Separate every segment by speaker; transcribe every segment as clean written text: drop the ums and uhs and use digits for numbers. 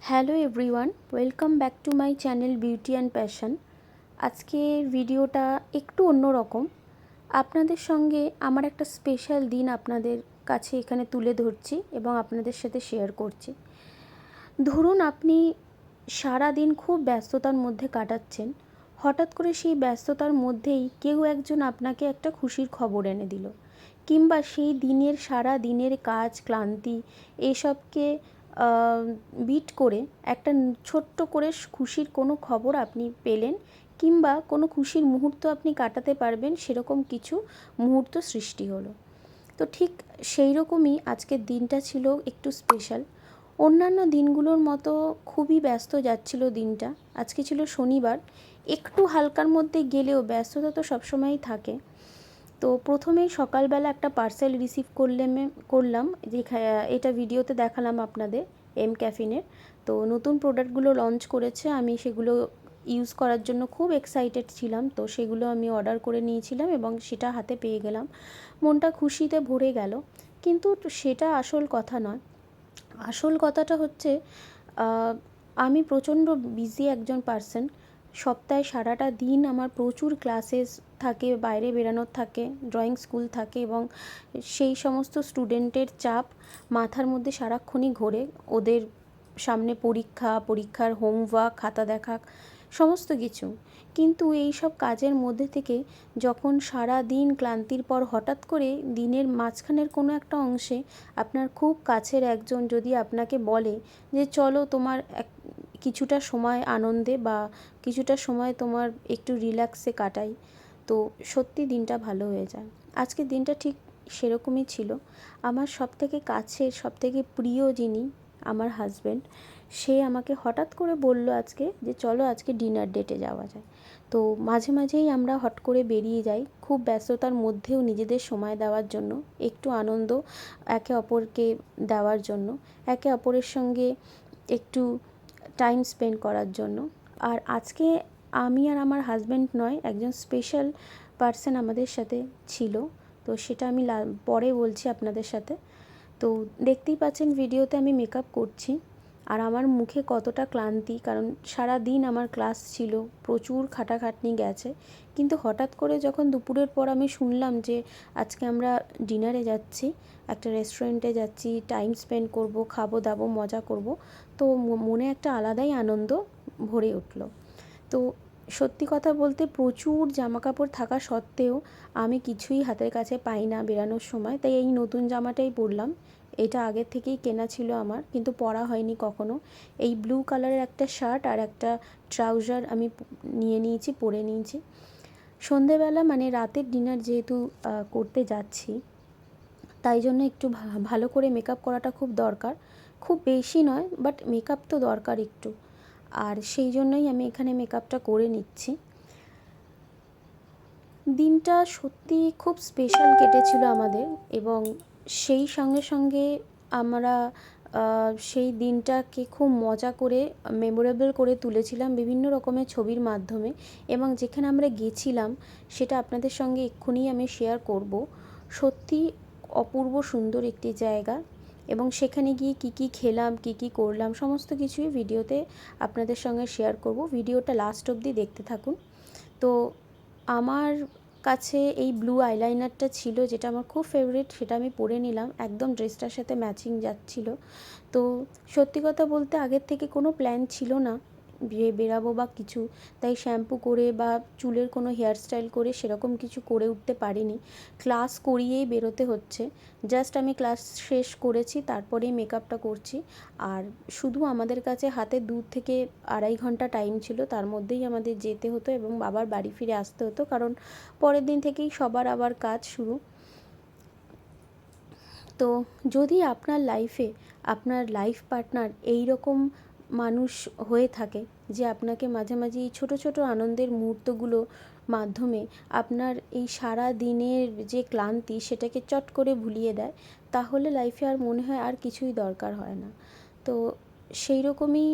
Speaker 1: Hello everyone, welcome back to my channel beauty and passion. আজকের ভিডিওটা একটু অন্যরকম। আপনাদের সঙ্গে আমার একটা স্পেশাল দিন আপনাদের কাছে এখানে তুলে ধরছি এবং আপনাদের সাথে শেয়ার করছি। ধরুন আপনি সারা দিন খুব ব্যস্ততার মধ্যে কাটাচ্ছেন, হঠাৎ করে সেই ব্যস্ততার মধ্যেই কেউ একজন আপনাকে একটা খুশির খবর এনে দিল, কিংবা সেই দিনের সারা দিনের কাজ ক্লান্তি এসবকে বিট করে একটা ছোট্ট করে খুশির কোনো খবর আপনি পেলেন, কিংবা কোনো খুশির মুহূর্ত আপনি কাটাতে পারবেন সেরকম কিছু মুহূর্ত সৃষ্টি হলো। তো ঠিক সেই রকমই আজকের দিনটা ছিল একটু স্পেশাল। অন্যান্য দিনগুলোর মতো খুবই ব্যস্ত যাচ্ছিল দিনটা। আজকে ছিল শনিবার, একটু হালকার মধ্যে গেলেও ব্যস্ততা তো সবসময়ই থাকে। তো প্রথমেই সকালবেলা একটা পার্সেল রিসিভ করলাম, যে এটা ভিডিওতে দেখালাম আপনাদের এম ক্যাফিনের। তো নতুন প্রোডাক্টগুলো লঞ্চ করেছে, আমি সেগুলো ইউজ করার জন্য খুব এক্সাইটেড ছিলাম। তো সেগুলো আমি অর্ডার করে নিয়েছিলাম এবং সেটা হাতে পেয়ে গেলাম। মনটা খুশিতে ভরে গেল। কিন্তু সেটা আসল কথা নয়। আসল কথাটা হচ্ছে আমি প্রচণ্ড বিজি একজন পার্সন। সপ্তাহে সারাটা দিন আমার প্রচুর ক্লাসেস থাকে, বাইরে বেরানোর থাকে, ড্রয়িং স্কুল থাকে এবং সেই সমস্ত স্টুডেন্টের চাপ মাথার মধ্যে সারাক্ষণই ঘোরে। ওদের সামনে পরীক্ষার হোমওয়ার্ক, খাতা দেখা, সমস্ত কিছু। কিন্তু এই সব কাজের মধ্যে থেকে যখন সারা দিন ক্লান্তির পর হঠাৎ করে দিনের মাঝখানের কোনো একটা অংশে আপনার খুব কাছের একজন যদি আপনাকে বলে যে চলো তোমার কিছুটা সময় আনন্দে বা কিছুটা সময় তোমার একটু রিল্যাক্সে কাটাই, তো সত্যি দিনটা ভালো হয়ে যায়। আজকের দিনটা ঠিক সেরকমই ছিল। আমার সবথেকে কাছের সবথেকে প্রিয় যিনি, আমার হাজব্যান্ড, সে আমাকে হঠাৎ করে বলল আজকে যে চলো আজকে ডিনার ডেটে যাওয়া যায়। তো মাঝে মাঝেই আমরা হট করে বেরিয়ে যাই, খুব ব্যস্ততার মধ্যেও নিজেদের সময় দেওয়ার জন্য, একটু আনন্দ একে অপরকে দেওয়ার জন্য, একে অপরের সঙ্গে একটু টাইম স্পেন্ড করার জন্য। আর আজকে আমি আর আমার হাজব্যান্ড নয়, একজন স্পেশাল পার্সন আমাদের সাথে ছিল। তো সেটা আমি পরে বলছি আপনাদের সাথে। তো দেখতেই পাচ্ছেন ভিডিওতে আমি মেকআপ করছি আর আমার মুখে কতটা ক্লান্তি, কারণ সারা দিন আমার ক্লাস ছিল, প্রচুর খাটাখাটনি গেছে। কিন্তু হঠাৎ করে যখন দুপুরের পর আমি শুনলাম যে আজকে আমরা ডিনারে যাচ্ছি, একটা রেস্টুরেন্টে যাচ্ছি, টাইম স্পেন্ড করব, খাবো দাবো, মজা করব, তো মনে একটা আলাদাই আনন্দ ভরে উঠল। তো সত্যি কথা বলতে প্রচুর জামাকাপড় থাকা সত্ত্বেও আমি কিছুই হাতের কাছে পাই না বেরানোর সময়, তাই এই নতুন জামাটাই পরলাম। এটা আগের থেকেই কেনা ছিল আমার, কিন্তু পরা হয়নি কখনো। এই ব্লু কালারের একটা শার্ট আর একটা ট্রাউজার আমি নিয়ে নিয়েছি, পরে নিয়েছি। সন্ধেবেলা মানে রাতের ডিনার যেহেতু করতে যাচ্ছি, তাই জন্য একটু ভালো করে মেকআপ করাটা খুব দরকার। খুব বেশি নয়, বাট মেকআপ তো দরকার একটু, আর সেই জন্যই আমি এখানে মেকআপটা করে নিচ্ছি। দিনটা সত্যি খুব স্পেশাল কেটেছিল আমাদের, এবং সেই সঙ্গে সঙ্গে আমরা সেই দিনটাকে খুব মজা করে মেমোরেবল করে তুলেছিলাম বিভিন্ন রকমের ছবির মাধ্যমে। এবং যেখানে আমরা গেছিলাম সেটা আপনাদের সঙ্গে এক্ষুনি আমি শেয়ার করব। সত্যি অপূর্ব সুন্দর একটি জায়গা, এবং সেখানে গিয়ে কী কী খেলাম, কী কী করলাম, সমস্ত কিছুই ভিডিওতে আপনাদের সঙ্গে শেয়ার করব। ভিডিওটা লাস্ট অবধি দেখতে থাকুন। তো আমার কাছে এই ব্লু আইলাইনারটা ছিল, যেটা আমার খুব ফেভারিট, সেটা আমি পরে নিলাম, একদম ড্রেসটার সাথে ম্যাচিং যাচ্ছিল। তো সত্যি কথা বলতে আগের থেকে কোনো প্ল্যান ছিল না বেরাবো বা কিছু, তাই শ্যাম্পু করে বা চুলের কোনো হেয়ারস্টাইল করে সেরকম কিছু করে উঠতে পারিনি। ক্লাস করিয়েই বেরোতে হচ্ছে। জাস্ট আমি ক্লাস শেষ করেছি, তারপরেই মেকআপটা করছি। আর শুধু আমাদের কাছে হাতে 2 থেকে 2.5 ঘন্টা টাইম ছিল, তার মধ্যেই আমাদের যেতে হতো এবং আবার বাড়ি ফিরে আসতে হতো, কারণ পরের দিন থেকেই সবার আবার কাজ শুরু। তো যদি আপনার লাইফে আপনার লাইফ পার্টনার এই রকম মানুষ হয়ে থাকে, যে আপনাকে মাঝে মাঝে এই ছোটো ছোটো আনন্দের মুহূর্তগুলো মাধ্যমে আপনার এই সারা দিনের যে ক্লান্তি সেটাকে চট করে ভুলিয়ে দেয়, তাহলে লাইফে আর মনে হয় আর কিছুই দরকার হয় না। তো সেই রকমই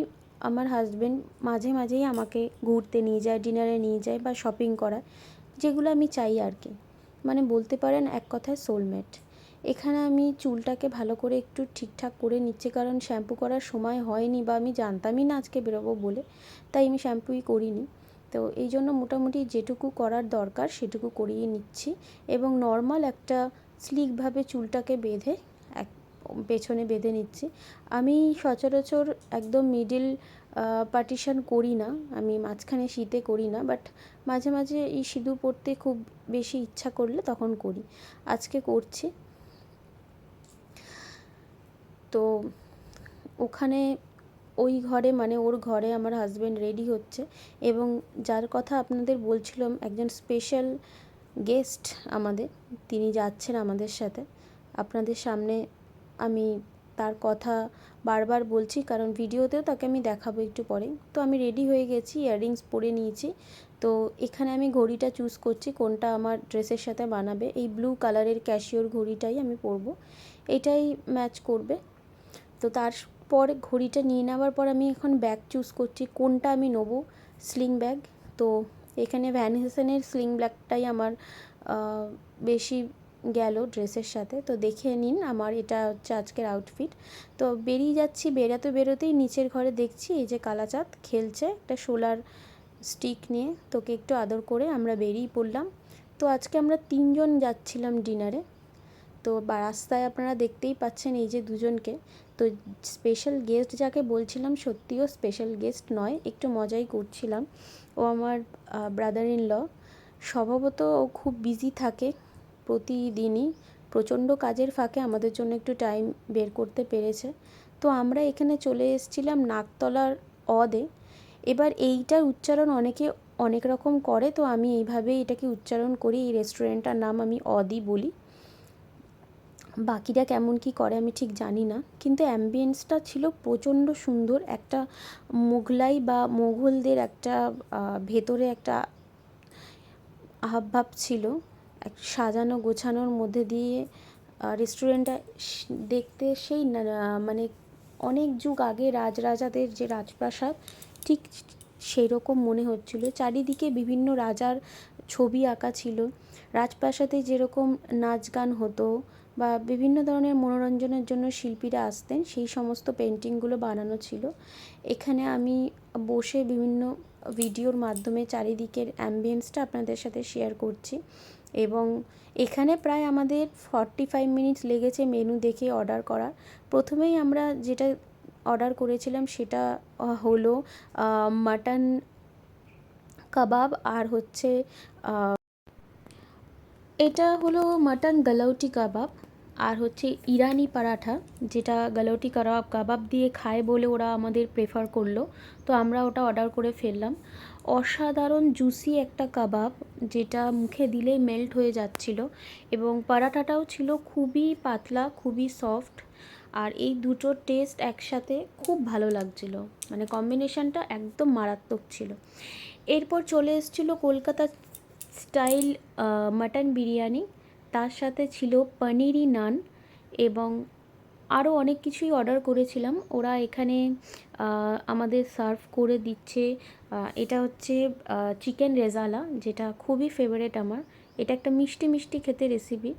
Speaker 1: আমার হাজব্যান্ড মাঝে মাঝেই আমাকে ঘুরতে নিয়ে যায়, ডিনারে নিয়ে যায় বা শপিং করায়, যেগুলো আমি চাই আর কি। মানে বলতে পারেন এক কথায় সোলমেট। এখানে আমি চুলটাকে ভালো করে একটু ঠিকঠাক করে নিচ্ছি, কারণ শ্যাম্পু করার সময় হয়নি বা আমি জানতামই না আজকে বেরোবো বলে, তাই আমি শ্যাম্পুই করিনি। তো এই জন্য মোটামুটি যেটুকু করার দরকার সেটুকু করিয়ে নিচ্ছি এবং নর্মাল একটা স্লিকভাবে চুলটাকে বেঁধে পেছনে বেঁধে নিচ্ছি। আমি সচরাচর একদম মিডিল পার্টিশন করি না, আমি মাঝখানে শীতে করি না, বাট মাঝে মাঝে এই সিঁদুর পরতে খুব বেশি ইচ্ছা করলে তখন করি, আজকে করছি। তো ওখানে ওই ঘরে মানে ওর ঘরে আমার হাজব্যান্ড রেডি হচ্ছে এবং যার কথা আপনাদের বলছিলাম একজন স্পেশাল গেস্ট আমাদের, তিনি যাচ্ছেন আমাদের সাথে। আপনাদের সামনে আমি তার কথা বারবার বলছি কারণ ভিডিওতেও তাকে আমি দেখাবো একটু পরে। তো আমি রেডি হয়ে গেছি, ইয়াররিংস পরে নিয়েছি। তো এখানে আমি ঘড়িটা চুজ করছি কোনটা আমার ড্রেসের সাথে মানাবে। এই ব্লু কালারের ক্যাশিওর ঘড়িটাই আমি পরবো, এটাই ম্যাচ করবে। তো তারপর ঘড়িটা নিয়ে নেওয়ার পর আমি এখন ব্যাগ চুজ করছি কোনটা আমি নেবো, স্লিং ব্যাগ। তো এখানে ভ্যান হেসেনের স্লিং ব্যাগটাই আমার বেশি গেল ড্রেসের সাথে। তো দেখে নিন আমার এটা হচ্ছে আজকের আউটফিট। তো বেরিয়ে যাচ্ছি, বেরোতেই নিচের ঘরে দেখছি এই যে কালাচাঁদ খেলছে একটা সোলার স্টিক নিয়ে, তোকে একটু আদর করে আমরা বেরিয়ে পড়লাম। তো আজকে আমরা 3 জন যাচ্ছিলাম ডিনারে। তো রাস্তায় আপনারা দেখতেই পাচ্ছেন এই যে দুজনকে। তো স্পেশাল গেস্ট যাকে বলছিলাম সত্যিও স্পেশাল গেস্ট নয়, একটু মজাই করছিলাম। ও আমার ব্রাদার ইন ল। স্বভাবত ও খুব বিজি থাকে প্রতিদিনই, প্রচণ্ড কাজের ফাঁকে আমাদের জন্য একটু টাইম বের করতে পেরেছে। তো আমরা এখানে চলে এসেছিলাম নাকতলার অদে। এবার এইটার উচ্চারণ অনেকে অনেক রকম করে, তো আমি এইভাবেই এটাকে উচ্চারণ করি। এই রেস্টুরেন্টটার নাম আমি অদি বলি, বাকিরা কেমন কি করে আমি ঠিক জানি না। কিন্তু অ্যাম্বিয়েন্সটা ছিল প্রচণ্ড সুন্দর, একটা মোগলাই বা মোগলদের একটা ভেতরে একটা হাবভাব ছিল, এক সাজানো গোছানোর মধ্যে দিয়ে রেস্টুরেন্টটা দেখতে সেই মানে অনেক যুগ আগে রাজরাজাদের যে রাজপ্রাসাদ ঠিক সেই রকম মনে হচ্ছিল। চারিদিকে বিভিন্ন রাজার ছবি আঁকা ছিল, রাজপ্রাসাদে যেরকম নাচ গান হতো বা বিভিন্ন ধরনের মনোরঞ্জনের জন্য শিল্পীরা আসতেন সেই সমস্ত পেন্টিংগুলো বানানো ছিল। এখানে আমি বসে বিভিন্ন ভিডিওর মাধ্যমে চারিদিকের অ্যাম্বিয়েন্সটা আপনাদের সাথে শেয়ার করছি। এবং এখানে প্রায় আমাদের 45 মিনিটস লেগেছে মেনু দেখে অর্ডার করার। প্রথমেই আমরা যেটা অর্ডার করেছিলাম সেটা হলো মাটন কাবাব, আর হচ্ছে এটা হলো মাটন গালাউটি কাবাব, আর হচ্ছে ইরানি পরাঠা, যেটা গালাউটি কাবাব দিয়ে খায় বলে ওরা আমাদের প্রেফার করলো, তো আমরা ওটা অর্ডার করে ফেললাম। অসাধারণ জুসি একটা কাবাব, যেটা মুখে দিলেই মেল্ট হয়ে যাচ্ছিল, এবং পরাঠাটাও ছিল খুবই পাতলা, খুবই সফট। আর এই দুটোর টেস্ট একসাথে খুব ভালো লাগছিল, মানে কম্বিনেশনটা একদম মারাত্মক ছিল। এরপর চলে এসেছিলো কলকাতা স্টাইল মাটন বিরিয়ানি, তার সাথে ছিল পনিরি নান এবং আরও অনেক কিছুই অর্ডার করেছিলাম। ওরা এখানে আমাদের সার্ভ করে দিচ্ছে। এটা হচ্ছে চিকেন রেজালা, যেটা খুবই ফেভারেট আমার, এটা একটা মিষ্টি মিষ্টি খেতে রেসিপি।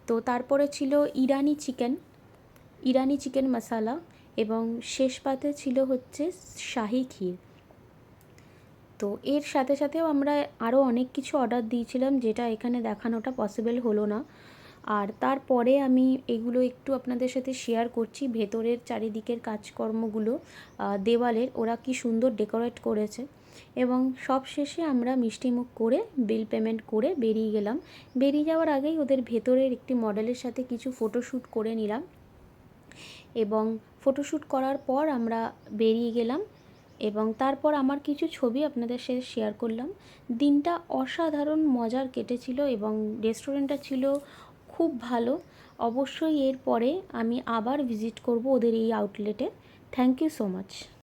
Speaker 1: তো তারপরে ছিল ইরানি চিকেন মশালা, এবং শেষ পাতে ছিল হচ্ছে শাহি ক্ষীর। তো এর সাথে সাথেও আমরা আরও অনেক কিছু অর্ডার দিয়েছিলাম, যেটা এখানে দেখানোটা পসিবল হলো না। আর তারপরে আমি এগুলো একটু আপনাদের সাথে শেয়ার করছি, ভেতরের চারিদিকের কাজকর্মগুলো, দেওয়ালের ওরা কি সুন্দর ডেকোরেট করেছে। এবং সব শেষে আমরা মিষ্টিমুখ করে বিল পেমেন্ট করে বেরিয়ে গেলাম। বেরিয়ে যাওয়ার আগেই ওদের ভেতরের একটি মডেলের সাথে কিছু ফটোশ্যুট করে নিলাম, এবং ফটোশ্যুট করার পর আমরা বেরিয়ে গেলাম। এবং তারপর আমার কিছু ছবি আপনাদের সাথে শেয়ার করলাম। দিনটা অসাধারণ মজার কেটেছিল এবং রেস্টুরেন্টটা ছিল খুব ভালো। অবশ্যই এরপরে আমি আবার ভিজিট করব ওদের এই আউটলেটে। Thank you so much.